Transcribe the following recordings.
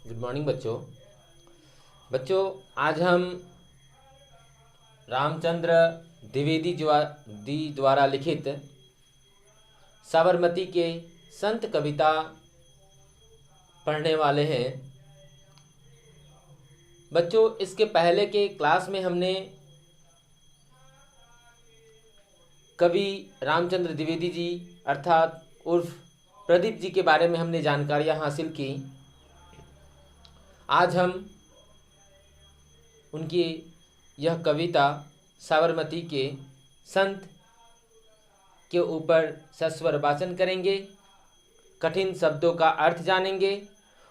Good morning बच्चों। बच्चों, आज हम रामचंद्र द्विवेदी जी द्वारा लिखित साबरमती के संत कविता पढ़ने वाले हैं। बच्चों, इसके पहले के क्लास में हमने कवि रामचंद्र द्विवेदी जी अर्थात उर्फ प्रदीप जी के बारे में हमने जानकारियाँ हासिल की। आज हम उनकी यह कविता साबरमती के संत के ऊपर सस्वर वाचन करेंगे, कठिन शब्दों का अर्थ जानेंगे,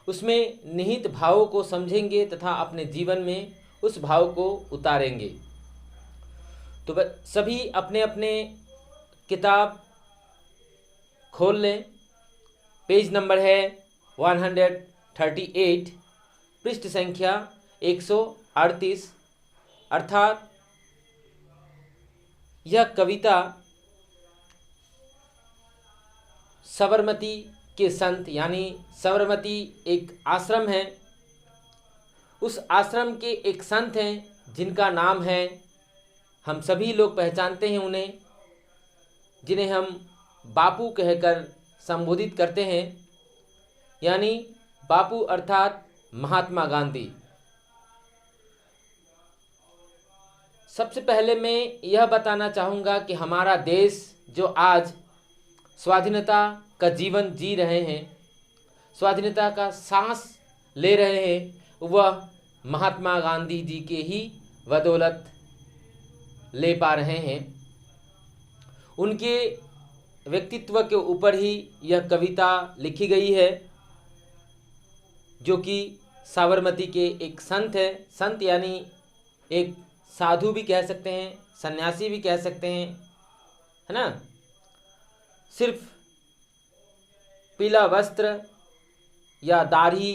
उसमें निहित भावों को समझेंगे तथा अपने जीवन में उस भाव को उतारेंगे। तो सभी अपने अपने किताब खोल लें। पेज नंबर है 138, पृष्ठ संख्या 138। अर्थात यह कविता साबरमती के संत यानी साबरमती एक आश्रम है, उस आश्रम के एक संत हैं जिनका नाम है, हम सभी लोग पहचानते हैं उन्हें, जिन्हें हम बापू कहकर संबोधित करते हैं, यानी बापू अर्थात महात्मा गांधी। सबसे पहले मैं यह बताना चाहूँगा कि हमारा देश जो आज स्वाधीनता का जीवन जी रहे हैं, स्वाधीनता का सांस ले रहे हैं, वह महात्मा गांधी जी के ही बदौलत ले पा रहे हैं। उनके व्यक्तित्व के ऊपर ही यह कविता लिखी गई है, जो कि साबरमती के एक संत है। संत यानी एक साधु भी कह सकते हैं, सन्यासी भी कह सकते हैं, है ना। सिर्फ पीला वस्त्र या दाढ़ी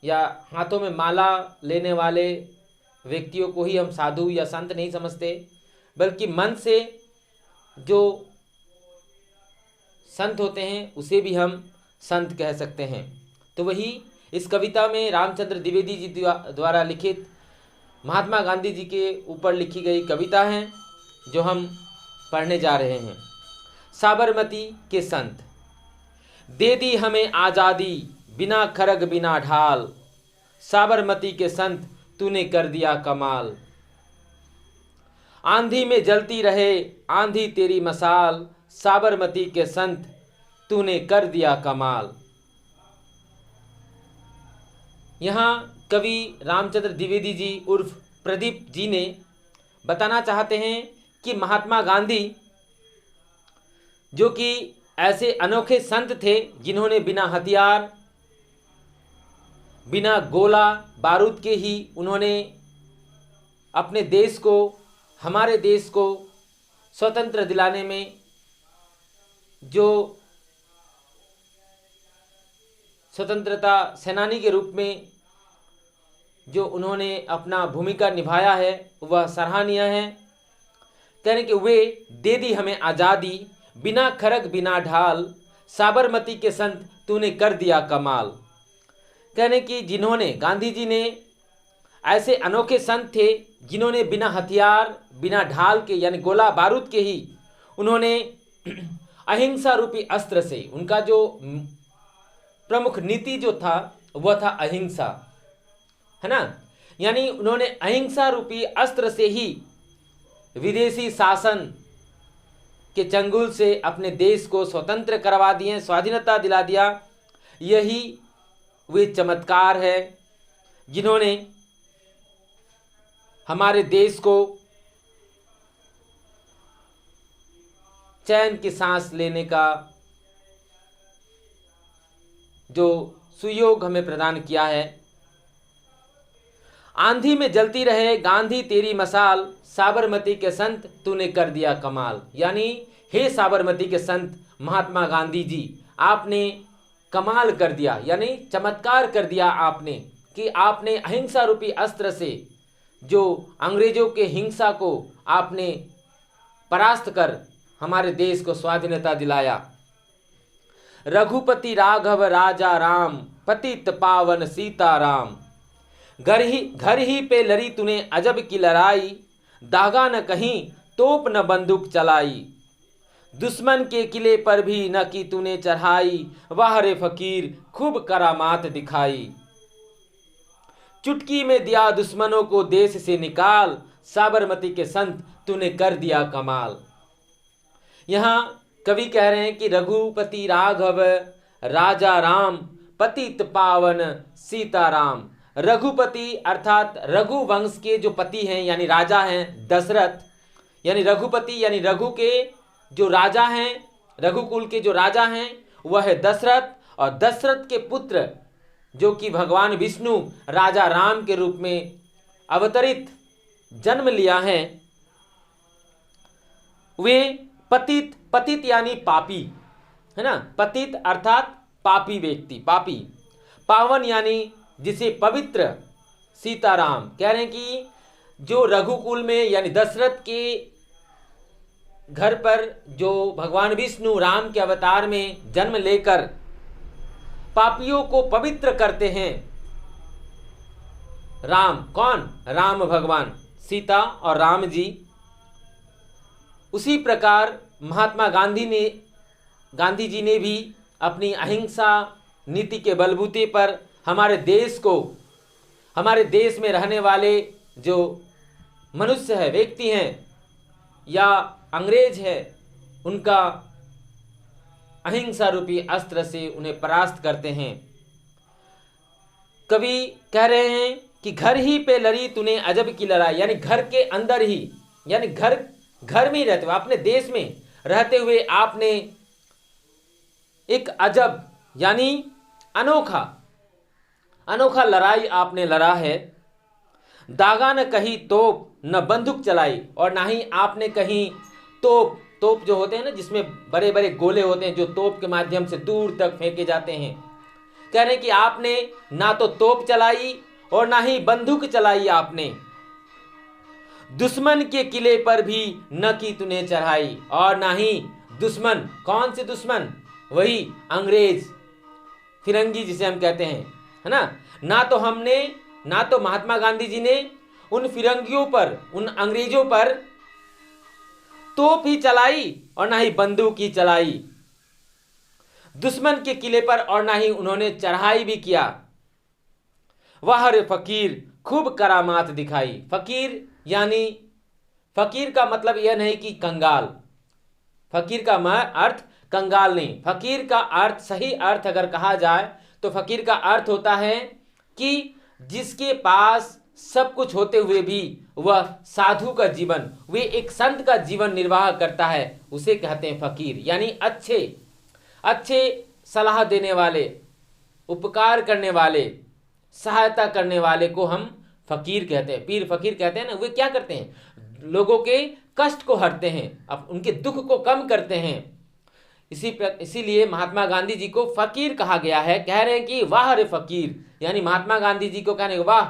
या हाथों में माला लेने वाले व्यक्तियों को ही हम साधु या संत नहीं समझते, बल्कि मन से जो संत होते हैं उसे भी हम संत कह सकते हैं। तो वही इस कविता में रामचंद्र द्विवेदी जी द्वारा लिखित महात्मा गांधी जी के ऊपर लिखी गई कविता है, जो हम पढ़ने जा रहे हैं। साबरमती के संत। दे दी हमें आज़ादी बिना खरग बिना ढाल, साबरमती के संत तूने कर दिया कमाल। आंधी में जलती रहे आंधी तेरी मसाल, साबरमती के संत तूने कर दिया कमाल। यहाँ कवि रामचंद्र द्विवेदी जी उर्फ प्रदीप जी ने बताना चाहते हैं कि महात्मा गांधी जो कि ऐसे अनोखे संत थे जिन्होंने बिना हथियार बिना गोला बारूद के ही उन्होंने अपने देश को, हमारे देश को स्वतंत्र दिलाने में जो स्वतंत्रता सेनानी के रूप में जो उन्होंने अपना भूमिका निभाया है वह सराहनीय है। कहने कि वे दे दी हमें आज़ादी बिना खरग बिना ढाल, साबरमती के संत तूने कर दिया कमाल। कहने कि जिन्होंने, गांधी जी ने ऐसे अनोखे संत थे जिन्होंने बिना हथियार बिना ढाल के यानी गोला बारूद के ही उन्होंने अहिंसा रूपी अस्त्र से, उनका जो प्रमुख नीति जो था वह था अहिंसा, है ना। यानी उन्होंने अहिंसा रूपी अस्त्र से ही विदेशी शासन के चंगुल से अपने देश को स्वतंत्र करवा दिए, स्वाधीनता दिला दिया। यही वे चमत्कार है जिन्होंने हमारे देश को चैन की सांस लेने का जो सुयोग हमें प्रदान किया है। आंधी में जलती रहे गांधी तेरी मसाल, साबरमती के संत तूने कर दिया कमाल। यानी हे साबरमती के संत महात्मा गांधी जी, आपने कमाल कर दिया, यानी चमत्कार कर दिया आपने, कि आपने अहिंसा रूपी अस्त्र से जो अंग्रेजों के हिंसा को आपने परास्त कर हमारे देश को स्वाधीनता दिलाया। रघुपति राघव राजा राम, पतित पावन सीताराम। घर ही पे लड़ी तूने अजब की लड़ाई, दागा न कहीं तोप न बंदूक चलाई। दुश्मन के किले पर भी न की तूने चढ़ाई, वाह रे फकीर खूब करामात दिखाई। चुटकी में दिया दुश्मनों को देश से निकाल, साबरमती के संत तूने कर दिया कमाल। यहाँ कवि कह रहे हैं कि रघुपति राघव राजा राम, पतित पावन सीताराम। रघुपति अर्थात रघु वंश के जो पति हैं यानी राजा हैं दशरथ, यानी रघुपति यानी रघु के जो राजा हैं, रघुकुल के जो राजा हैं वह है दशरथ। और दशरथ के पुत्र जो कि भगवान विष्णु राजा राम के रूप में अवतरित जन्म लिया है, वे पतित, पतित यानी पापी है ना, पतित अर्थात पापी व्यक्ति, पापी। पावन यानी जिसे पवित्र, सीताराम। कह रहे हैं कि जो रघुकुल में यानी दशरथ के घर पर जो भगवान विष्णु राम के अवतार में जन्म लेकर पापियों को पवित्र करते हैं, राम कौन? राम भगवान, सीता और राम जी। उसी प्रकार महात्मा गांधी जी ने भी अपनी अहिंसा नीति के बलबूते पर हमारे देश को, हमारे देश में रहने वाले जो मनुष्य है, व्यक्ति हैं या अंग्रेज है, उनका अहिंसा रूपी अस्त्र से उन्हें परास्त करते हैं। कवि कह रहे हैं कि घर ही पे लड़ी तूने अजब की लड़ाई, यानी घर के अंदर ही, यानी घर में ही रहते हुए, अपने देश में रहते हुए आपने एक अजब यानी अनोखा लड़ाई आपने लड़ा है। दागा न कहीं तोप न बंदूक चलाई, और ना ही आपने कहीं तोप जो होते हैं ना, जिसमें बड़े बड़े गोले होते हैं जो तोप के माध्यम से दूर तक फेंके जाते हैं, कह रहे हैं कि आपने ना तो तोप चलाई और ना ही बंदूक चलाई। आपने दुश्मन के किले पर भी न की तूने चढ़ाई, और ना ही दुश्मन, कौन से दुश्मन? वही अंग्रेज, फिरंगी जिसे हम कहते हैं, है ना। ना तो महात्मा गांधी जी ने उन फिरंगियों पर, उन अंग्रेजों पर तोप ही चलाई और ना ही बंदूक ही चलाई दुश्मन के किले पर, और ना ही उन्होंने चढ़ाई भी किया। वाह रे फकीर खूब करामात दिखाई। फकीर यानी, फकीर का मतलब यह नहीं कि कंगाल, फकीर का अर्थ कंगाल नहीं। फकीर का अर्थ, सही अर्थ अगर कहा जाए तो फकीर का अर्थ होता है कि जिसके पास सब कुछ होते हुए भी वह साधु का जीवन, वे एक संत का जीवन निर्वाह करता है, उसे कहते हैं फकीर। यानी अच्छे सलाह देने वाले, उपकार करने वाले, सहायता करने वाले को हम फकीर कहते हैं, पीर फकीर कहते हैं ना। वे क्या करते हैं? लोगों के कष्ट को हरते हैं, अब उनके दुख को कम करते हैं। इसीलिए महात्मा गांधी जी को फकीर कहा गया है। कह रहे हैं कि वाह रे फकीर, यानी महात्मा गांधी जी को कहने वाह,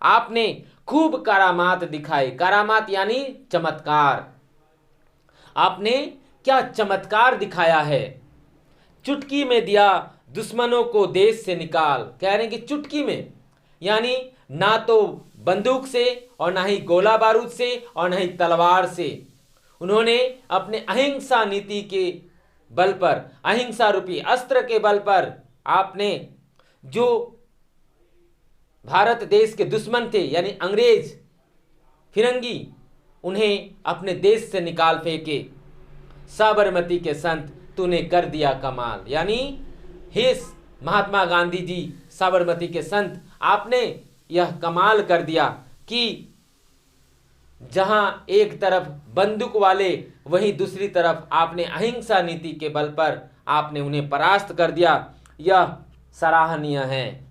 आपने खूब करामात दिखाई। करामात यानी चमत्कार, आपने क्या चमत्कार दिखाया है। चुटकी में दिया दुश्मनों को देश से निकाल। कह रहे हैं कि चुटकी में, यानी ना तो बंदूक से और ना ही गोला बारूद से और ना ही तलवार से, उन्होंने अपने अहिंसा नीति के बल पर, अहिंसा रूपी अस्त्र के बल पर, आपने जो भारत देश के दुश्मन थे यानी अंग्रेज, फिरंगी, उन्हें अपने देश से निकाल फेंके। साबरमती के संत तूने कर दिया कमाल। यानी हे महात्मा गांधी जी, साबरमती के संत, आपने यह कमाल कर दिया कि जहां एक तरफ बंदूक वाले, वहीं दूसरी तरफ आपने अहिंसा नीति के बल पर आपने उन्हें परास्त कर दिया। यह सराहनीय है,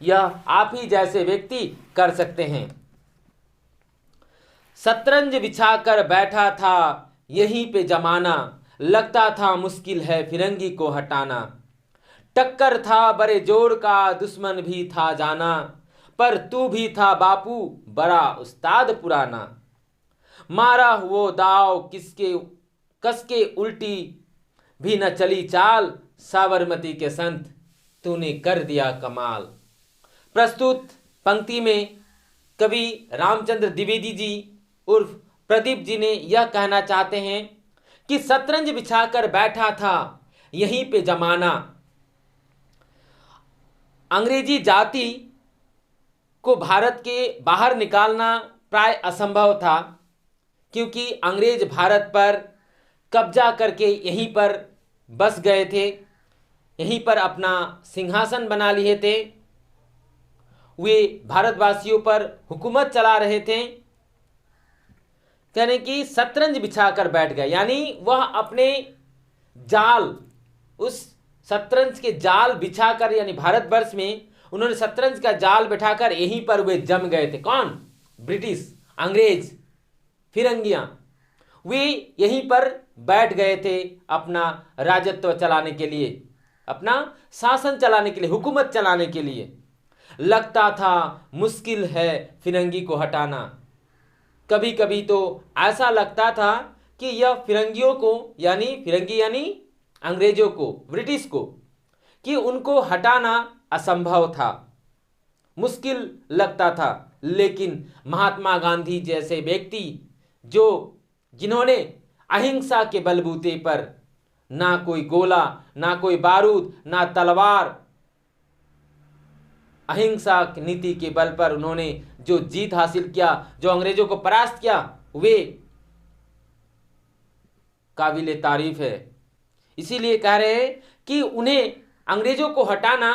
यह आप ही जैसे व्यक्ति कर सकते हैं। शतरंज बिछाकर बैठा था यहीं पे जमाना, लगता था मुश्किल है फिरंगी को हटाना। टक्कर था बड़े जोर का, दुश्मन भी था जाना, पर तू भी था बापू बड़ा उस्ताद पुराना। मारा वो दाव कसके उल्टी, भी न चली चाल, साबरमती के संत तूने कर दिया कमाल। प्रस्तुत पंक्ति में कवि रामचंद्र द्विवेदी जी उर्फ प्रदीप जी ने यह कहना चाहते हैं कि शतरंज बिछाकर बैठा था यहीं पे जमाना। अंग्रेजी जाति को भारत के बाहर निकालना प्राय असंभव था, क्योंकि अंग्रेज भारत पर कब्जा करके यहीं पर बस गए थे, यहीं पर अपना सिंहासन बना लिए थे। वे भारतवासियों पर हुकूमत चला रहे थे। कहने की शतरंज बिछाकर बैठ गए, यानी वह अपने जाल, उस शतरंज के जाल बिछाकर, यानी भारतवर्ष में उन्होंने शतरंज का जाल बिठाकर यहीं पर वे जम गए थे। कौन? ब्रिटिश, अंग्रेज, फिरंगियां। वे यहीं पर बैठ गए थे अपना राजत्व चलाने के लिए, अपना शासन चलाने के लिए, हुकूमत चलाने के लिए। लगता था मुश्किल है फिरंगी को हटाना। कभी कभी तो ऐसा लगता था कि यह फिरंगियों को, यानी फिरंगी यानी अंग्रेजों को, ब्रिटिश को, कि उनको हटाना असंभव था, मुश्किल लगता था। लेकिन महात्मा गांधी जैसे व्यक्ति जिन्होंने अहिंसा के बलबूते पर, ना कोई गोला, ना कोई बारूद, ना तलवार, अहिंसा की नीति के बल पर उन्होंने जो जीत हासिल किया, जो अंग्रेजों को परास्त किया, वे काबिले तारीफ है। इसीलिए कह रहे हैं कि उन्हें अंग्रेजों को हटाना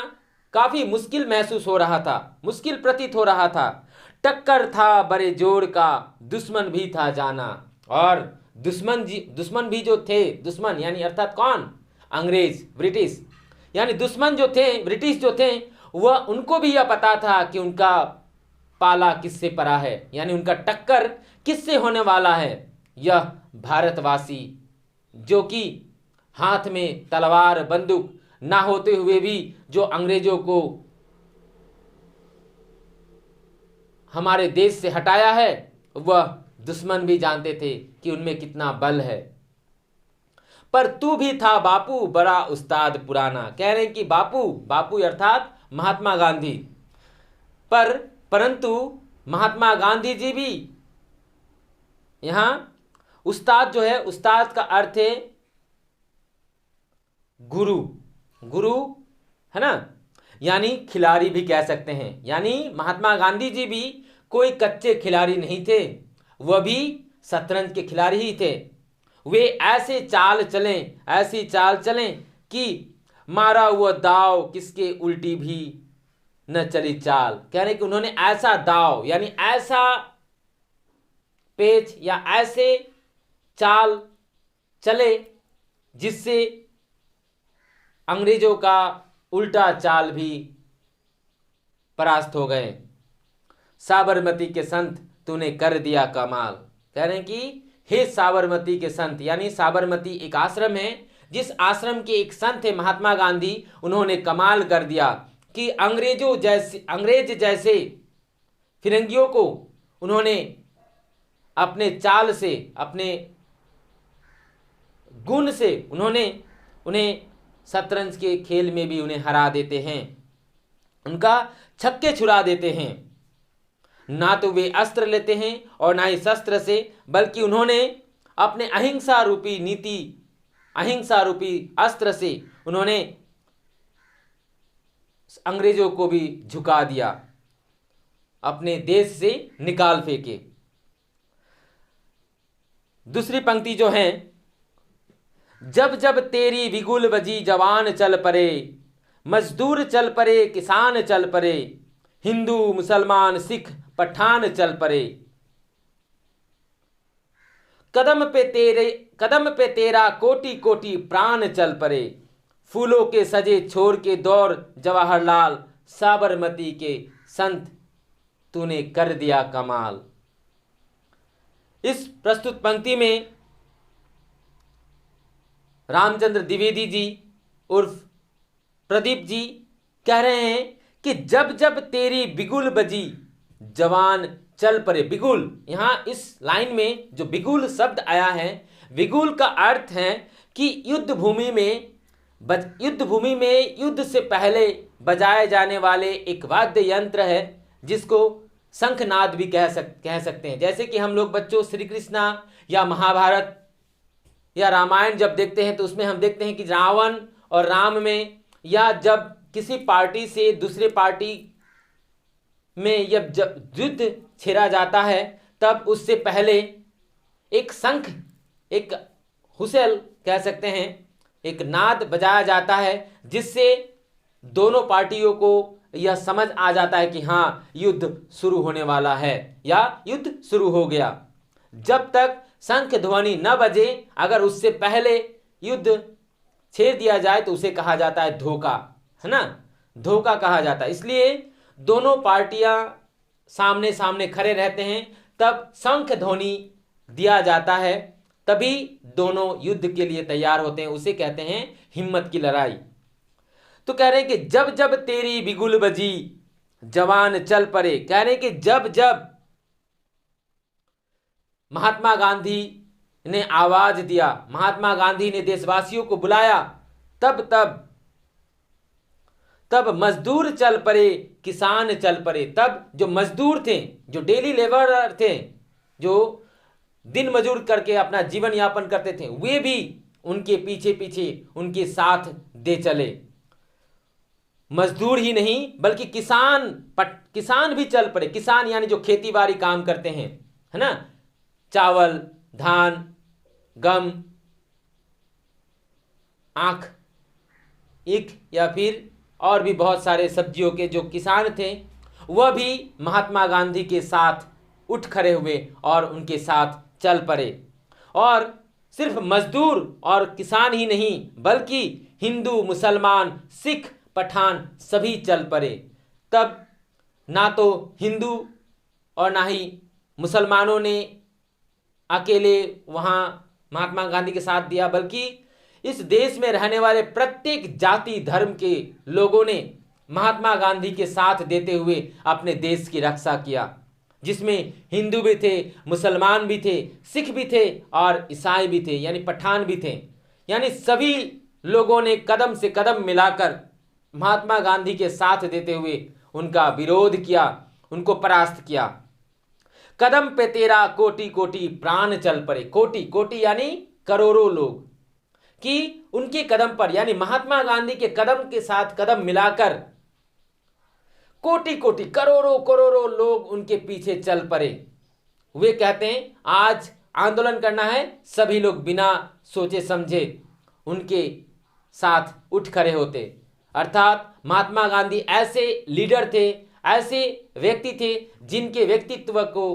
काफी मुश्किल महसूस हो रहा था, मुश्किल प्रतीत हो रहा था। टक्कर था बड़े जोर का, दुश्मन भी था जाना। और दुश्मन भी जो थे, दुश्मन यानी अर्थात कौन? अंग्रेज, ब्रिटिश, यानी दुश्मन जो थे, ब्रिटिश जो थे, वह उनको भी यह पता था कि उनका पाला किससे पड़ा है, यानी उनका टक्कर किससे होने वाला है। यह भारतवासी जो कि हाथ में तलवार बंदूक ना होते हुए भी जो अंग्रेजों को हमारे देश से हटाया है, वह दुश्मन भी जानते थे कि उनमें कितना बल है। पर तू भी था बापू बड़ा उस्ताद पुराना। कह रहे हैं कि बापू अर्थात महात्मा गांधी, परंतु महात्मा गांधी जी भी यहां उस्ताद जो है, उस्ताद का अर्थ है गुरु है ना, यानी खिलाड़ी भी कह सकते हैं। यानी महात्मा गांधी जी भी कोई कच्चे खिलाड़ी नहीं थे, वह भी शतरंज के खिलाड़ी ही थे। वे ऐसे चाल चलें कि मारा हुआ दाव किसके उल्टी भी न चली चाल। कह रहे कि उन्होंने ऐसा दाव यानी ऐसा पेच या ऐसे चाल चले जिससे अंग्रेजों का उल्टा चाल भी परास्त हो गए। साबरमती के संत तूने कर दिया कमाल। कह रहे हैं कि हे साबरमती के संत, यानी साबरमती एक आश्रम है, जिस आश्रम के एक संत थे महात्मा गांधी, उन्होंने कमाल कर दिया कि अंग्रेज जैसे फिरंगियों को उन्होंने अपने चाल से, अपने गुण से उन्हें शतरंज के खेल में भी उन्हें हरा देते हैं, उनका छक्के छुड़ा देते हैं। ना तो वे अस्त्र लेते हैं और ना ही शस्त्र से, बल्कि उन्होंने अपने अहिंसा रूपी नीति, अहिंसा रूपी अस्त्र से उन्होंने अंग्रेजों को भी झुका दिया, अपने देश से निकाल फेंके। दूसरी पंक्ति जो है, जब जब तेरी बिगुल बजी जवान चल पड़े, मजदूर चल पड़े किसान चल पड़े, हिंदू मुसलमान सिख पठान चल पड़े, कदम पे तेरा कोटि कोटि प्राण चल पड़े, फूलों के सजे छोर के दौर जवाहरलाल, साबरमती के संत तूने कर दिया कमाल। इस प्रस्तुत पंक्ति में रामचंद्र द्विवेदी जी उर्फ प्रदीप जी कह रहे हैं कि जब जब तेरी बिगुल बजी जवान चल पड़े। बिगुल, यहां इस लाइन में जो बिगुल शब्द आया है, बिगुल का अर्थ है कि युद्ध भूमि में युद्ध से पहले बजाए जाने वाले एक वाद्य यंत्र है जिसको शंखनाद भी कह सकते हैं। जैसे कि हम लोग बच्चों श्री कृष्णा या महाभारत या रामायण जब देखते हैं तो उसमें हम देखते हैं कि रावण और राम में, या जब किसी पार्टी से दूसरे पार्टी में जब युद्ध छेड़ा जाता है तब उससे पहले एक शंख, एक हुसेल कह सकते हैं, एक नाद बजाया जाता है जिससे दोनों पार्टियों को यह समझ आ जाता है कि हाँ, युद्ध शुरू होने वाला है या युद्ध शुरू हो गया। जब तक शंख ध्वनि न बजे, अगर उससे पहले युद्ध छेड़ दिया जाए तो उसे कहा जाता है धोखा, है ना, धोखा कहा जाता है। इसलिए दोनों पार्टियां सामने सामने खड़े रहते हैं, तब शंख ध्वनि दिया जाता है, तभी दोनों युद्ध के लिए तैयार होते हैं। उसे कहते हैं हिम्मत की लड़ाई। तो कह रहे हैं कि जब जब तेरी बिगुल बजी जवान चल पड़े। कह रहे हैं कि जब जब महात्मा गांधी ने आवाज दिया, महात्मा गांधी ने देशवासियों को बुलाया, तब मजदूर चल पड़े, किसान चल पड़े। तब जो मजदूर थे, जो डेली लेबर थे, जो दिन मजूर करके अपना जीवन यापन करते थे, वे भी उनके पीछे पीछे उनके साथ दे चले। मजदूर ही नहीं बल्कि किसान भी चल पड़े। किसान यानी जो खेती बाड़ी काम करते हैं, है ना, चावल, धान, गम, आख, ईख या फिर और भी बहुत सारे सब्जियों के जो किसान थे, वह भी महात्मा गांधी के साथ उठ खड़े हुए और उनके साथ चल पड़े। और सिर्फ मजदूर और किसान ही नहीं बल्कि हिंदू, मुसलमान, सिख, पठान सभी चल पड़े। तब ना तो हिंदू और ना ही मुसलमानों ने अकेले वहाँ महात्मा गांधी के साथ दिया, बल्कि इस देश में रहने वाले प्रत्येक जाति धर्म के लोगों ने महात्मा गांधी के साथ देते हुए अपने देश की रक्षा किया, जिसमें हिंदू भी थे, मुसलमान भी थे, सिख भी थे और ईसाई भी थे, यानी पठान भी थे। यानी सभी लोगों ने कदम से कदम मिलाकर महात्मा गांधी के साथ देते हुए उनका विरोध किया, उनको परास्त किया। कदम पे तेरा कोटि कोटि प्राण चल पड़े। कोटि कोटि यानी करोड़ों लोग, कि उनके कदम पर, यानी महात्मा गांधी के कदम के साथ कदम मिलाकर कोटि कोटि करोड़ों करोड़ों लोग उनके पीछे चल पड़े। वे कहते हैं आज आंदोलन करना है, सभी लोग बिना सोचे समझे उनके साथ उठ खड़े होते। अर्थात महात्मा गांधी ऐसे लीडर थे, ऐसे व्यक्ति थे जिनके व्यक्तित्व को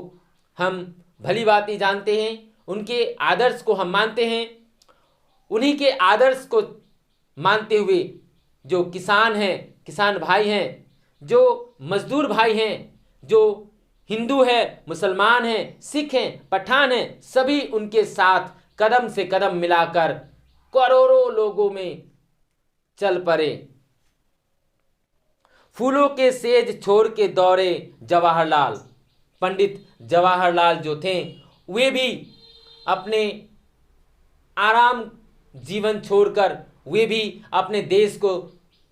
हम भली भांति जानते हैं, उनके आदर्श को हम मानते हैं। उन्हीं के आदर्श को मानते हुए जो किसान हैं, किसान भाई हैं, जो मजदूर भाई हैं, जो हिंदू है, मुसलमान हैं, सिख हैं, पठान हैं, सभी उनके साथ कदम से कदम मिलाकर करोड़ों लोगों में चल पड़े। फूलों के सेज छोड़ के दौड़े जवाहरलाल। पंडित जवाहरलाल जो थे वे भी अपने आराम जीवन छोड़कर वे भी अपने देश को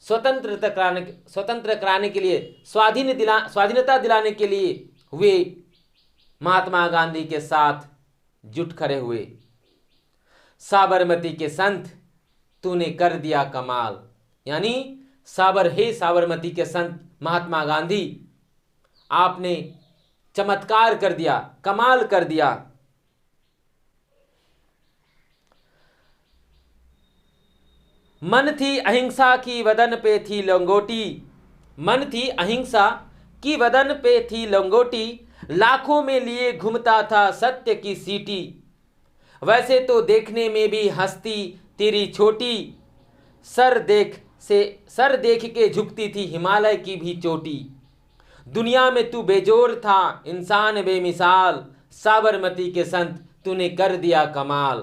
स्वतंत्र कराने के लिए, स्वाधीनता दिलाने के लिए वे महात्मा गांधी के साथ जुट खड़े हुए। साबरमती के संत तूने कर दिया कमाल। यानी साबरमती के संत महात्मा गांधी, आपने चमत्कार कर दिया, कमाल कर दिया। मन थी अहिंसा की वदन पे थी लंगोटी। मन थी अहिंसा की वदन पे थी लंगोटी, लाखों में लिए घूमता था सत्य की सीटी। वैसे तो देखने में भी हंसती तेरी छोटी, सर देख के झुकती थी हिमालय की भी चोटी। दुनिया में तू बेजोर था इंसान बेमिसाल, साबरमती के संत तूने कर दिया कमाल।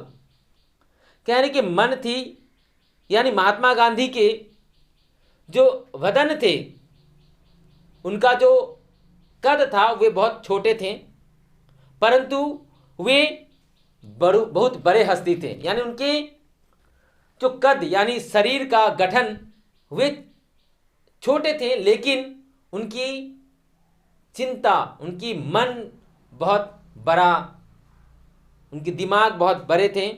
कहने के मन थी, यानी महात्मा गांधी के जो वदन थे, उनका जो कद था वे बहुत छोटे थे, परंतु वे बहुत बड़े हस्ती थे। यानी उनके जो कद यानी शरीर का गठन वे छोटे थे, लेकिन उनकी चिंता, उनकी मन बहुत बड़ा, उनके दिमाग बहुत बड़े थे।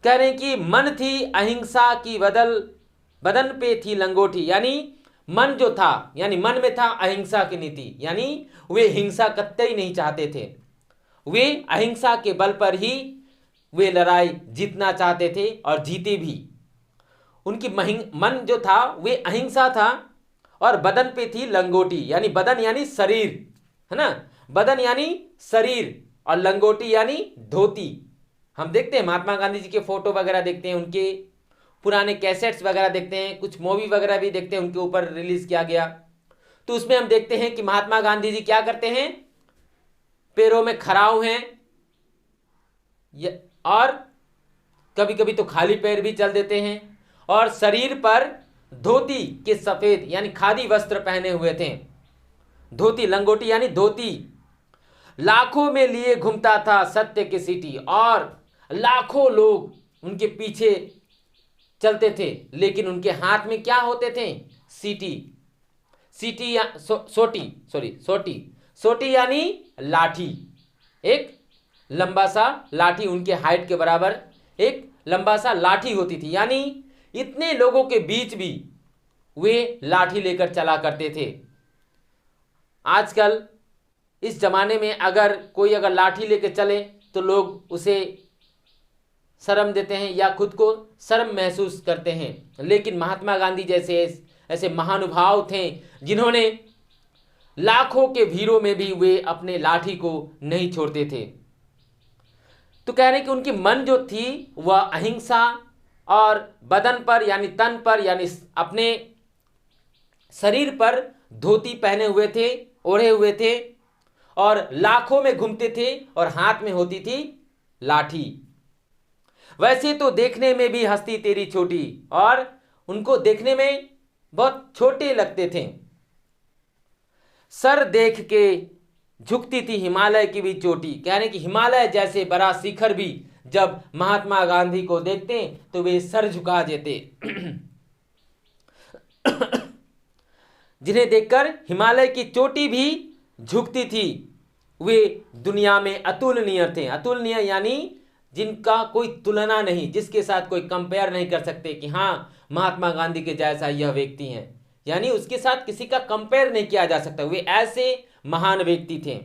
कह रहे हैं कि मन थी अहिंसा की बदन पे थी लंगोटी, यानी मन जो था, यानी मन में था अहिंसा की नीति, यानी वे हिंसा कतई नहीं चाहते थे। वे अहिंसा के बल पर ही वे लड़ाई जीतना चाहते थे और जीते भी। उनकी मन जो था वे अहिंसा था और बदन पे थी लंगोटी, यानी बदन यानी शरीर, है ना, बदन यानी शरीर और लंगोटी यानी धोती। हम देखते हैं महात्मा गांधी जी के फोटो वगैरह देखते हैं, उनके पुराने कैसेट्स वगैरह देखते हैं, कुछ मूवी वगैरह भी देखते हैं उनके ऊपर रिलीज किया गया, तो उसमें हम देखते हैं कि महात्मा गांधी जी क्या करते हैं, पैरों में खड़ाऊ हैं और कभी कभी तो खाली पैर भी चल देते हैं, और शरीर पर धोती के सफेद यानी खादी वस्त्र पहने हुए थे। धोती, लंगोटी यानी धोती। लाखों में लिए घूमता था सत्य की सीटी, और लाखों लोग उनके पीछे चलते थे, लेकिन उनके हाथ में क्या होते थे, सीटी या सोटी यानी लाठी। एक लंबा सा लाठी, उनके हाइट के बराबर एक लंबा सा लाठी होती थी, यानी इतने लोगों के बीच भी वे लाठी लेकर चला करते थे। आजकल इस जमाने में अगर कोई लाठी लेकर चले तो लोग उसे शर्म देते हैं या खुद को शर्म महसूस करते हैं, लेकिन महात्मा गांधी जैसे ऐसे महानुभाव थे जिन्होंने लाखों के भीड़ों में भी वे अपने लाठी को नहीं छोड़ते थे। तो कह रहे हैं कि उनकी मन जो थी वह अहिंसा और बदन पर यानी तन पर यानी अपने शरीर पर धोती पहने हुए थे, ओढ़े हुए थे, और लाखों में घूमते थे और हाथ में होती थी लाठी। वैसे तो देखने में भी हस्ती तेरी छोटी, और उनको देखने में बहुत छोटे लगते थे। सर देख के झुकती थी हिमालय की भी चोटी, कह रहे कि हिमालय जैसे बड़ा शिखर भी जब महात्मा गांधी को देखते तो वे सर झुका देते। जिन्हें देखकर हिमालय की चोटी भी झुकती थी। वे दुनिया में अतुलनीय थे। अतुलनीय यानी जिनका कोई तुलना नहीं, जिसके साथ कोई कंपेयर नहीं कर सकते कि हाँ महात्मा गांधी के जैसा यह व्यक्ति है, यानी उसके साथ किसी का कंपेयर नहीं किया जा सकता। वे ऐसे महान व्यक्ति थे।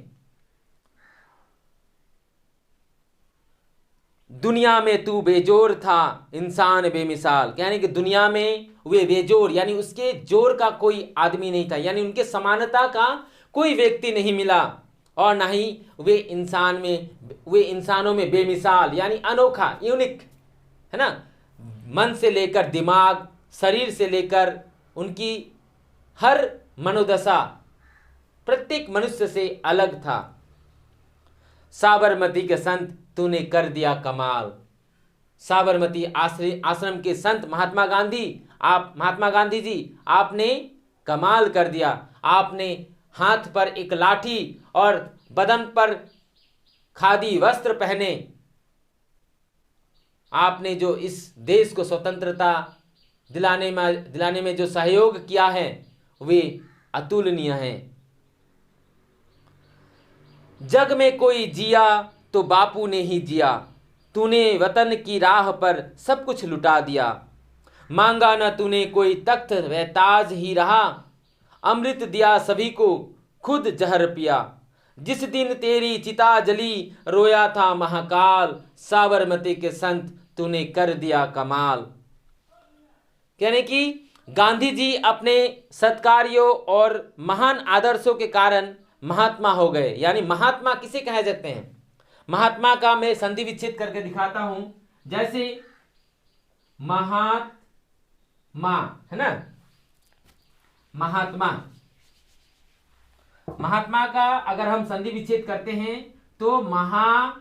दुनिया में तू बेजोर था, इंसान बेमिसाल, यानी कि दुनिया में वे बेजोर यानी उसके जोर का कोई आदमी नहीं था, यानी उनके समानता का कोई व्यक्ति नहीं मिला, और ना ही वे इंसानों में बेमिसाल यानी अनोखा, यूनिक, है ना। मन से लेकर दिमाग, शरीर से लेकर उनकी हर मनोदशा प्रत्येक मनुष्य से अलग था। साबरमती के संत तूने कर दिया कमाल। साबरमती आश्रम के संत महात्मा गांधी जी, आपने कमाल कर दिया। आपने हाथ पर एक लाठी और बदन पर खादी वस्त्र पहने। आपने जो इस देश को स्वतंत्रता दिलाने में जो सहयोग किया है वे अतुलनीय हैं। जग में कोई जिया तो बापू ने ही जिया, तूने वतन की राह पर सब कुछ लुटा दिया। मांगा न तूने कोई तख्त व ताज ही रहा, अमृत दिया सभी को खुद जहर पिया। जिस दिन तेरी चिता जली रोया था महाकाल, साबरमती के संत तूने कर दिया कमाल। कहने की गांधी जी अपने सत्कार्यों और महान आदर्शों के कारण महात्मा हो गए। यानी महात्मा किसे कहे जाते हैं? महात्मा का मैं संधि विच्छेद करके दिखाता हूं। जैसे महात्मा है ना, महात्मा का अगर हम संधि विच्छेद करते हैं तो महाजुग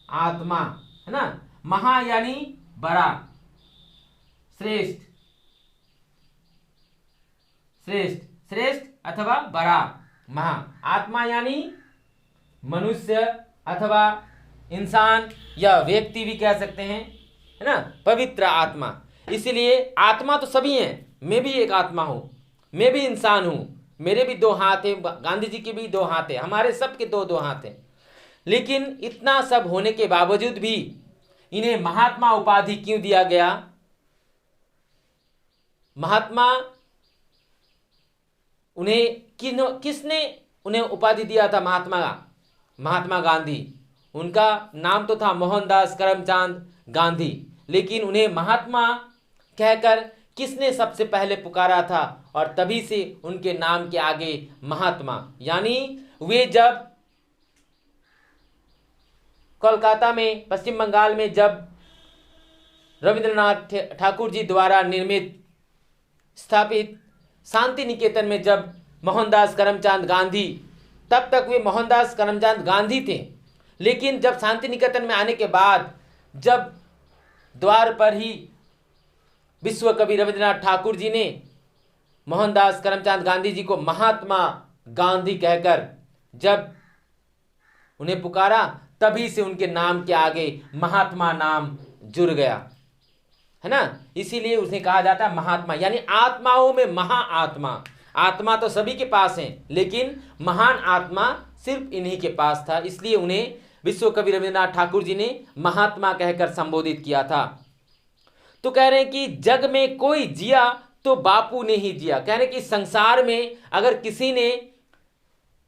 आत्मा, है ना। महा यानी बड़ा, श्रेष्ठ अथवा बड़ा, महा। आत्मा यानी मनुष्य अथवा इंसान या व्यक्ति भी कह सकते हैं, है ना, पवित्र आत्मा। इसीलिए आत्मा तो सभी हैं, मैं भी एक आत्मा हूं, मैं भी इंसान हूं, मेरे भी दो हाथ हैं, गांधी जी के भी दो हाथ हैं, हमारे सबके दो दो हाथ हैं। लेकिन इतना सब होने के बावजूद भी इन्हें महात्मा उपाधि क्यों दिया गया? महात्मा उन्हें किसने उन्हें उपाधि दिया था? महात्मा गांधी। उनका नाम तो था मोहनदास करमचंद गांधी, लेकिन उन्हें महात्मा कहकर किसने सबसे पहले पुकारा था? और तभी से उनके नाम के आगे महात्मा, यानी वे जब कोलकाता में, पश्चिम बंगाल में, जब रविंद्रनाथ ठाकुर जी द्वारा निर्मित स्थापित शांति निकेतन में जब मोहनदास करमचंद गांधी, तब तक वे मोहनदास करमचंद गांधी थे, लेकिन जब शांति निकेतन में आने के बाद जब द्वार पर ही विश्व कवि रविंद्रनाथ ठाकुर जी ने मोहनदास करमचंद गांधी जी को महात्मा गांधी कहकर जब उन्हें पुकारा, तभी से उनके नाम के आगे महात्मा नाम जुड़ गया, है ना। इसीलिए उसे कहा जाता है महात्मा, यानी आत्माओं में महाआत्मा। आत्मा तो सभी के पास है, लेकिन महान आत्मा सिर्फ इन्हीं के पास था, इसलिए उन्हें विश्व कवि रविंद्रनाथ ठाकुर जी ने महात्मा कहकर संबोधित किया था। तो कह रहे हैं कि जग में कोई जिया तो बापू ने ही जिया। कह रहे हैं कि संसार में अगर किसी ने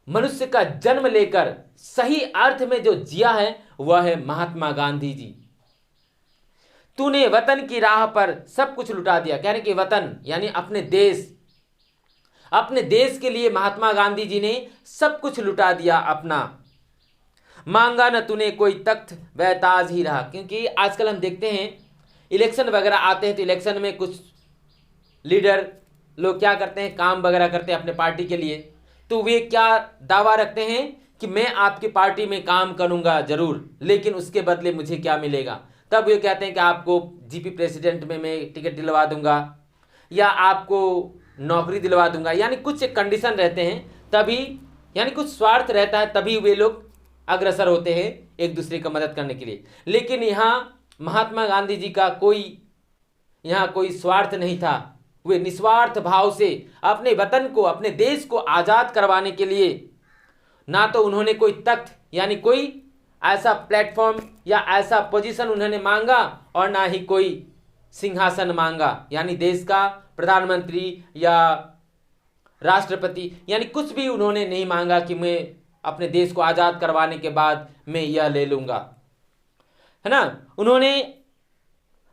मनुष्य का जन्म लेकर सही अर्थ में जो जिया है, वह है महात्मा गांधी जी। तूने वतन की राह पर सब कुछ लुटा दिया। कह रहे कि वतन यानी अपने देश के लिए महात्मा गांधी जी ने सब कुछ लुटा दिया अपना। मांगा न तूने कोई तख्त वह ताज ही रहा। क्योंकि आजकल हम देखते हैं इलेक्शन वगैरह आते हैं, तो इलेक्शन में कुछ लीडर लोग क्या करते हैं, काम वगैरह करते हैं अपने पार्टी के लिए। तो वे क्या दावा रखते हैं कि मैं आपकी पार्टी में काम करूंगा जरूर, लेकिन उसके बदले मुझे क्या मिलेगा। तब वे कहते हैं कि आपको जीपी प्रेसिडेंट में मैं टिकट दिलवा दूंगा या आपको नौकरी दिलवा दूंगा, यानी कुछ कंडीशन रहते हैं, तभी यानी कुछ स्वार्थ रहता है, तभी वे लोग अग्रसर होते हैं एक दूसरे का मदद करने के लिए। लेकिन यहाँ महात्मा गांधी जी का कोई स्वार्थ नहीं था। वे निस्वार्थ भाव से अपने वतन को, अपने देश को आज़ाद करवाने के लिए ना तो उन्होंने कोई तख्त यानी कोई ऐसा प्लेटफॉर्म या ऐसा पोजीशन उन्होंने मांगा, और ना ही कोई सिंहासन मांगा, यानी देश का प्रधानमंत्री या राष्ट्रपति, यानी कुछ भी उन्होंने नहीं मांगा कि मैं अपने देश को आज़ाद करवाने के बाद मैं यह ले लूँगा, है ना। उन्होंने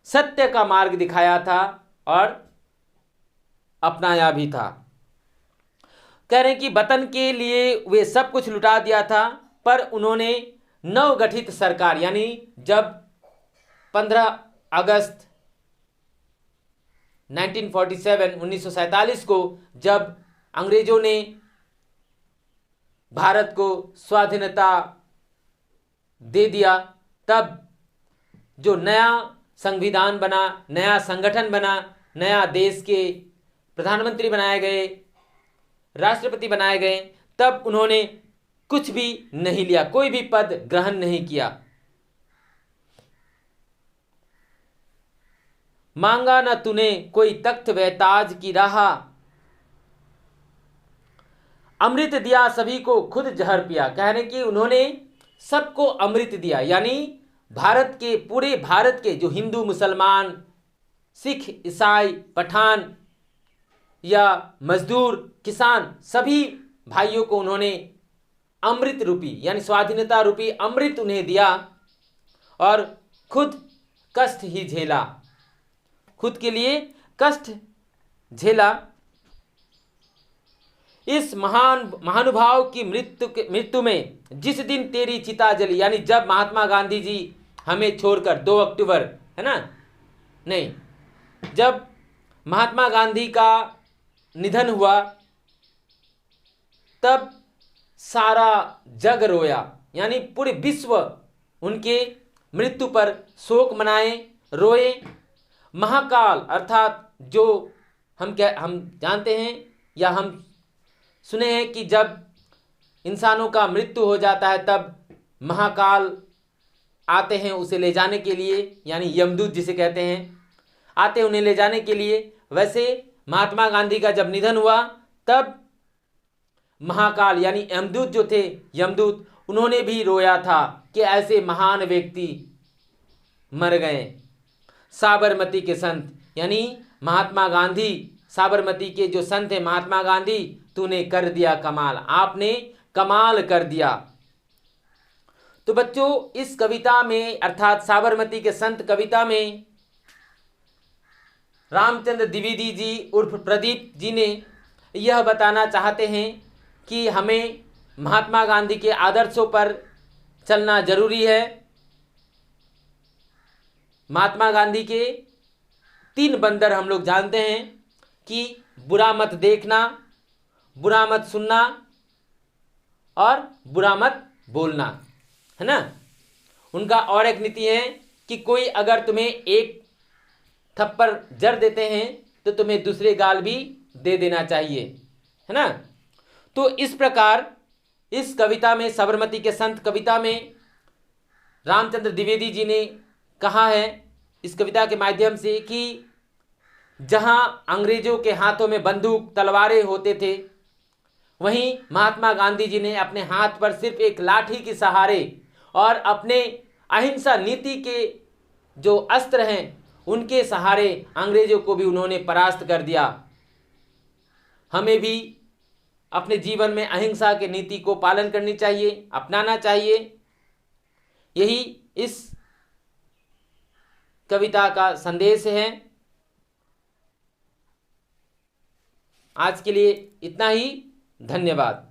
सत्य का मार्ग दिखाया था और अपनाया भी था। कह रहे हैं कि वतन के लिए वे सब कुछ लुटा दिया था, पर उन्होंने नवगठित सरकार, यानी जब 15 अगस्त 1947 को जब अंग्रेजों ने भारत को स्वाधीनता दे दिया, तब जो नया संविधान बना, नया संगठन बना, नया देश के प्रधानमंत्री बनाए गए, राष्ट्रपति बनाए गए, तब उन्होंने कुछ भी नहीं लिया, कोई भी पद ग्रहण नहीं किया। मांगा न तूने कोई तख्त व ताज की राह, अमृत दिया सभी को खुद जहर पिया। कह रहे कि उन्होंने सबको अमृत दिया, यानी पूरे भारत के जो हिंदू, मुसलमान, सिख, ईसाई, पठान या मजदूर, किसान, सभी भाइयों को उन्होंने अमृत रूपी यानी स्वाधीनता रूपी अमृत उन्हें दिया, और खुद कष्ट ही झेला, खुद के लिए कष्ट झेला। इस महानुभाव की मृत्यु में जिस दिन तेरी चिता जली, यानी जब महात्मा गांधी जी हमें छोड़कर 2 अक्टूबर, है ना, नहीं, जब महात्मा गांधी का निधन हुआ, तब सारा जग रोया, यानी पूरे विश्व उनके मृत्यु पर शोक मनाए, रोए। महाकाल अर्थात जो हम जानते हैं या हम सुने हैं कि जब इंसानों का मृत्यु हो जाता है, तब महाकाल आते हैं उसे ले जाने के लिए, यानी यमदूत जिसे कहते हैं, आते उन्हें ले जाने के लिए। वैसे महात्मा गांधी का जब निधन हुआ तब महाकाल यानी यमदूत जो थे, यमदूत, उन्होंने भी रोया था कि ऐसे महान व्यक्ति मर गए। साबरमती के संत यानी महात्मा गांधी, साबरमती के जो संत हैं महात्मा गांधी, तूने कर दिया कमाल, आपने कमाल कर दिया। तो बच्चों इस कविता में अर्थात साबरमती के संत कविता में रामचंद्र द्विवेदी जी उर्फ प्रदीप जी ने यह बताना चाहते हैं कि हमें महात्मा गांधी के आदर्शों पर चलना जरूरी है। महात्मा गांधी के 3 बंदर हम लोग जानते हैं कि बुरा मत देखना, बुरा मत सुनना और बुरा मत बोलना, है ना। उनका और एक नीति है कि कोई अगर तुम्हें एक थप्पड़ जड़ देते हैं तो तुम्हें दूसरे गाल भी दे देना चाहिए, है ना। तो इस प्रकार इस कविता में, साबरमती के संत कविता में रामचंद्र द्विवेदी जी ने कहा है इस कविता के माध्यम से कि जहां अंग्रेजों के हाथों में बंदूक तलवारें होते थे, वहीं महात्मा गांधी जी ने अपने हाथ पर सिर्फ एक लाठी के सहारे और अपने अहिंसा नीति के जो अस्त्र हैं उनके सहारे अंग्रेजों को भी उन्होंने परास्त कर दिया। हमें भी अपने जीवन में अहिंसा के नीति को पालन करनी चाहिए, अपनाना चाहिए। यही इस कविता का संदेश है। आज के लिए इतना ही, धन्यवाद।